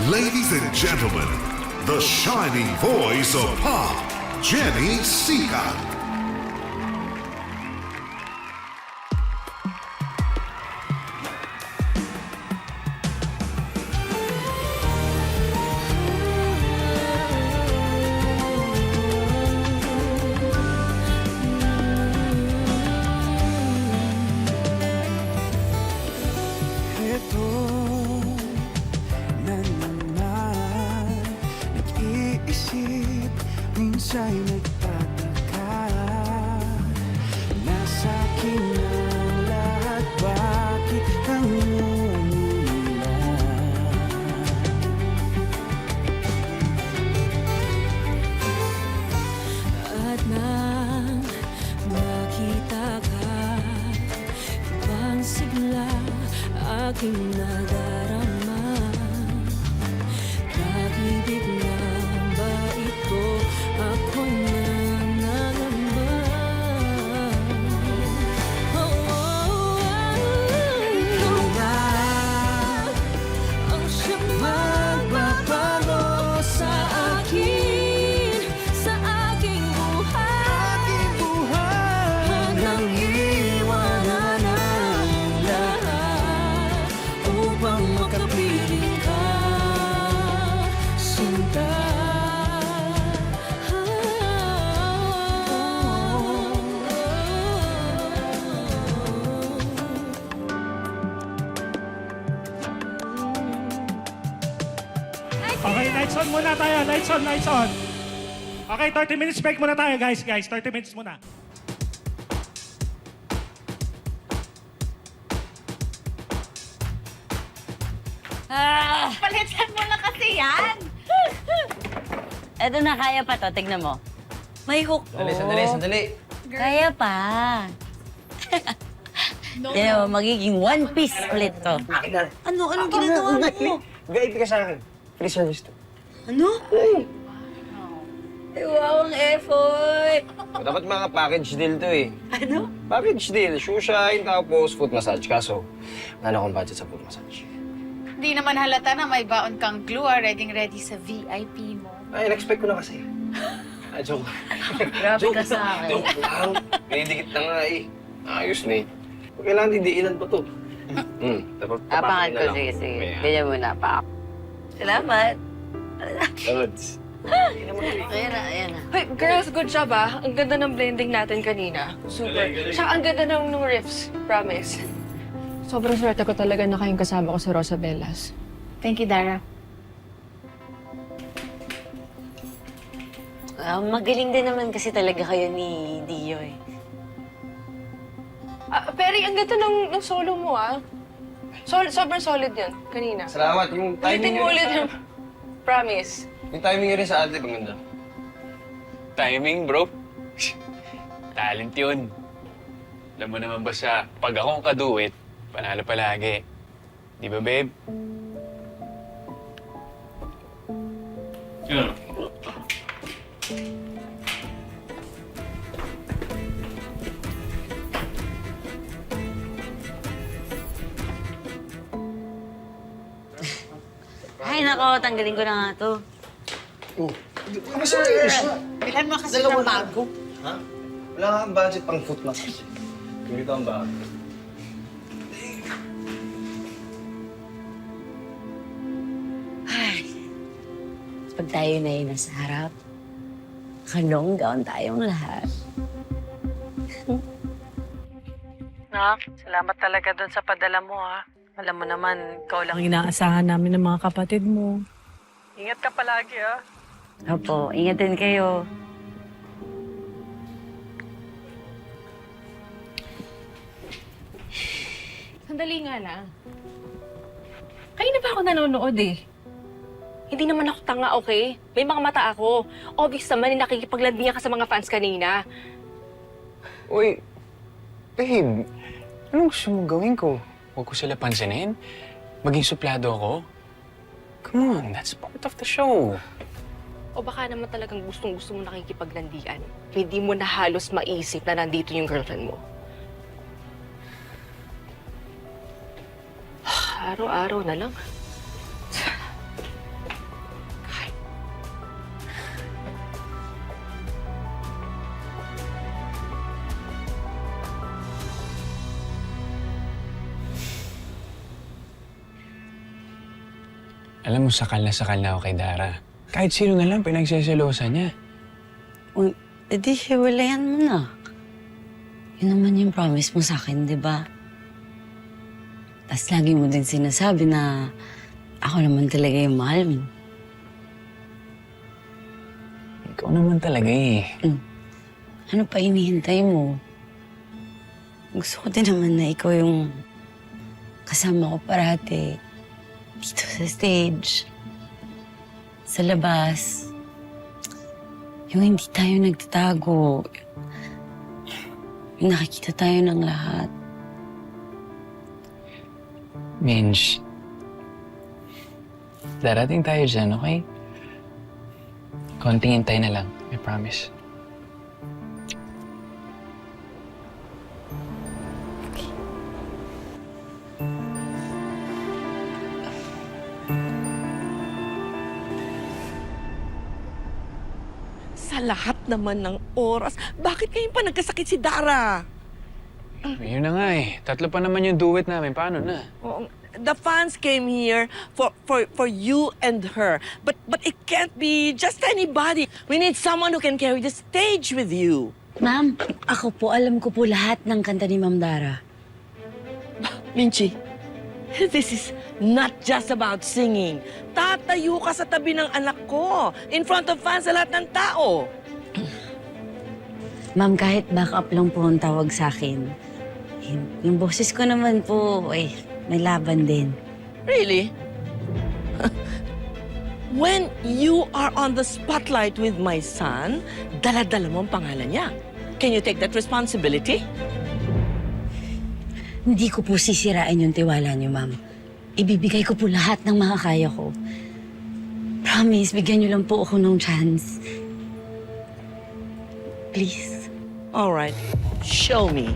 Ladies and gentlemen, the shining voice of pop, Jenny Sikat. Ito na naman, nag-iisip, minsan'y nagtataka. Nasa akin ang lahat, bakit nangungulila? At nang makita ka, ibang sigla aking nadarama. Pag-ibig na ba ito? Ako'y nangangamba. Ikaw ba ang siyang magbabago sa akin, sa aking buhay? Hanggang iwanan ang lahat upang makapiling ka, sinta. Okay, lights on muna tayo. Lights on, lights on. Okay, 30 minutes break muna tayo, guys. 30 minutes muna. Palitan mo na kasi yan! Eto na, kaya pa to. Tignan mo. May hook po. Sandali. Kaya pa. Tignan mo, magiging one-piece split to. Anong ginagawa mo? VIP ka sa akin. Free service to. Ano? Ay, wow, ang effort. Dapat mga package deal to eh. Ano? Package deal. Shoe shine, tapos foot massage. Kaso, wala na akong budget sa foot massage. Di naman halata na may baon kang glue, ready sa VIP mo. Ay, in-expect ko na kasi. Joke. Grabe ka sa akin. Joke lang. Pinidikit na nga eh. Ayos na eh. Kailangan didiinan pa to. Dapat Apangan na ko, lang. sige. Ayan. Ganyan muna, pa. Salamat. Lods. Ayan na. Hoy, girls, good job ah. Ang ganda ng blending natin kanina. Super. Tsaka ang ganda ng riffs. Promise. Sobrang swerte ko talaga na kayong kasama ko sa Rosabellas. Thank you, Dara. Magaling din naman kasi talaga kayo ni Dio eh. Perry, ang ganda ng solo mo ah. Sobrang solid yan kanina. Salamat. Yung timing Ulitin mo nyo ulit rin yung promise. Yung timing nyo rin sa atlet, ang ganda. Timing, bro. Talent yun. Alam mo naman ba sa pag akong kaduwit, panalo palagi. Di ba, babe? Ay, nako, tanggalin ko na nga to. Bilan mo kasi ng bago. Ha? Wala nga ang budget pang foot massage. Ganito ang bago. Ay, pag tayo na yun nasa harap, kalong gown tayong lahat. Nak, salamat talaga doon sa padala mo, ha. Alam mo naman, ikaw lang inaasahan namin ng mga kapatid mo. Ingat ka palagi, ha. Opo, ingat din kayo. Sandali nga lang. Kanina pa ako nanonood eh. Hindi naman ako tanga, okay? May mga mata ako. Obvious naman, nakikipaglandian ka sa mga fans kanina. Uy, babe, anong gusto mong gawin ko? Huwag ko sila pansinin? Maging suplado ako? Come on, that's part of the show. O baka naman talagang gustong-gusto mo nakikipaglandian. Hindi mo na halos maisip na nandito yung girlfriend mo. Araw-araw na lang. Alam mo, sakal na ako kay Dara. Kahit sino na lang pinagseselosa niya. Uy, edi hiwalayan mo na. Yun naman yung promise mo sa akin, di ba? Tapos lagi mo din sinasabi na ako naman talaga yung mahal mo. Ikaw naman talaga eh. Ano pa inihintay mo? Gusto ko din naman na ikaw yung kasama ko parati. Dito sa stage. Sa labas. Yung hindi tayo nagtatago. Yung nakikita tayo ng lahat. Minj, darating tayo dyan, okay? Konting hintay na lang, I promise. Sa lahat naman ng oras, bakit ngayon pa nagkasakit si Dara? Yun na nga eh. 3 pa naman yung duet namin. Paano na? Oo, the fans came here for you and her. But it can't be just anybody. We need someone who can carry the stage with you. Ma'am, ako po, alam ko po lahat ng kanta ni Ma'am Dara. Minchi, this is not just about singing. Tatayo ka sa tabi ng anak ko, in front of fans sa lahat ng tao. Ma'am, kahit backup lang po ang tawag sa akin. Yung boses ko naman po, may laban din. Really? When you are on the spotlight with my son, dala-dala mo ang pangalan niya. Can you take that responsibility? Hindi ko po sisirain yung tiwala niyo, ma'am. Ibibigay ko po lahat ng makakaya ko. Promise, bigyan niyo lang po ako ng chance. Please. All right, show me.